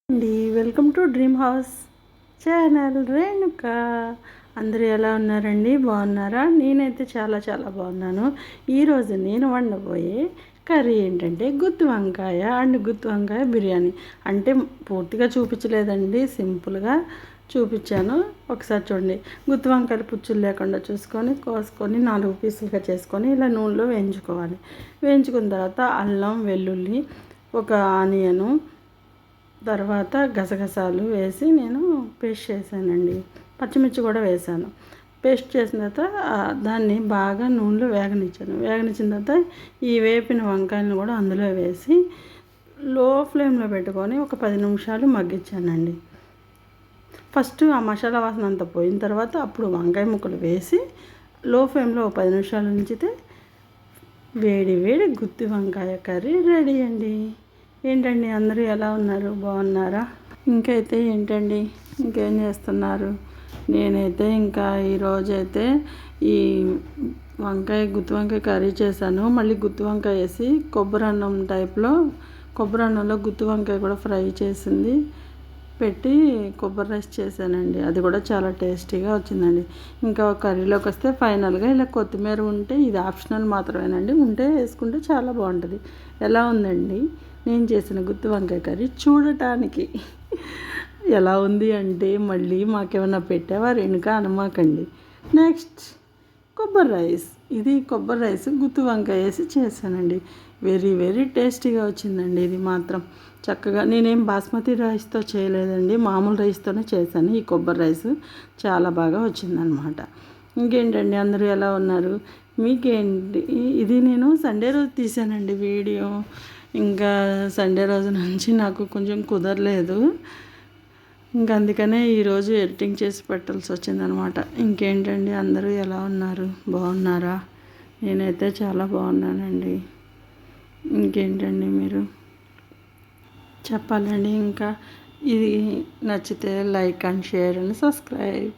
అండి welcome to dream house channel Renuka. అందరూ ఎలా ఉన్నారండి? బాగున్నారా? నేనైతే చాలా చాలా బాగున్నాను. ఈరోజు నేను వండబోయే కర్రీ ఏంటంటే గుత్తి వంకాయ అండ్ గుత్తి వంకాయ బిర్యానీ. అంటే పూర్తిగా చూపించలేదండి, సింపుల్గా చూపించాను. ఒకసారి చూడండి. గుత్తి వంకాయలు పుచ్చులు లేకుండా చూసుకొని కోసుకొని 4 పీసులుగా చేసుకొని ఇలా నూనెలో వేయించుకోవాలి. వేయించుకున్న తర్వాత అల్లం, వెల్లుల్లి, ఒక ఆనియను, తర్వాత గసగసాలు వేసి నేను పేస్ట్ చేశానండి. పచ్చిమిర్చి కూడా వేసాను. పేస్ట్ చేసిన తర్వాత దాన్ని బాగా నూనెలో వేగనిచ్చాను. వేగనిచ్చిన తర్వాత ఈ వేపిన వంకాయలను కూడా అందులో వేసి లో ఫ్లేమ్లో పెట్టుకొని ఒక 10 నిమిషాలు మగ్గించానండి. ఫస్ట్ ఆ మసాలా వాసన అంతా పోయిన తర్వాత అప్పుడు వంకాయ ముక్కలు వేసి లో ఫ్లేమ్లో 10 నిమిషాలు ఉంచితే వేడి వేడి గుత్తి వంకాయ కర్రీ రెడీ అండి. ఏంటండి అందరూ ఎలా ఉన్నారు? బాగున్నారా? ఇంకైతే ఏంటండి, ఇంకేం చేస్తున్నారు? నేనైతే ఇంకా ఈరోజైతే ఈ గుత్తి వంకాయ కర్రీ చేశాను. మళ్ళీ గుత్తి వంకాయ వేసి కొబ్బరి అన్నంలో గుత్తి వంకాయ కూడా ఫ్రై చేసింది పెట్టి కొబ్బరి రైస్ చేశానండి. అది కూడా చాలా టేస్టీగా వచ్చిందండి. ఇంకా కర్రీలోకి వస్తే ఫైనల్గా ఇలా కొత్తిమీర ఉంటే, ఇది ఆప్షనల్ మాత్రమేనండి, ఉంటే వేసుకుంటే చాలా బాగుంటుంది. ఎలా ఉందండి నేను చేసిన గుత్తి వంకాయ కర్రీ? చూడటానికి ఎలా ఉంది అంటే మళ్ళీ మాకేమన్నా పెట్టేవారు వెనుక అనమాకండి. నెక్స్ట్ కొబ్బరి రైస్. ఇది కొబ్బరి రైస్ గుత్తి వంకాయ వేసి చేశానండి. వెరీ వెరీ టేస్టీగా వచ్చిందండి. ఇది మాత్రం చక్కగా, నేనేం బాస్మతి రైస్తో చేయలేదండి, మామూలు రైస్తోనే చేశాను. ఈ కొబ్బరి రైస్ చాలా బాగా వచ్చిందనమాట. ఇంకేంటండి అందరూ ఎలా ఉన్నారు? మీకేంటి? ఇది నేను సండే రోజు తీసానండి వీడియో. ఇంకా సండే రోజు నుంచి నాకు కొంచెం కుదరలేదు. ఇంకా అందుకనే ఈరోజు ఎడిటింగ్ చేసి పెట్టాల్సి వచ్చిందనమాట. ఇంకేంటండి అందరూ ఎలా ఉన్నారు? బాగున్నారా? నేనైతే చాలా బాగున్నానండి. ఇంకేంటండి మీరు చెప్పాలండి. ఇంకా ఇది నచ్చితే like and share and subscribe.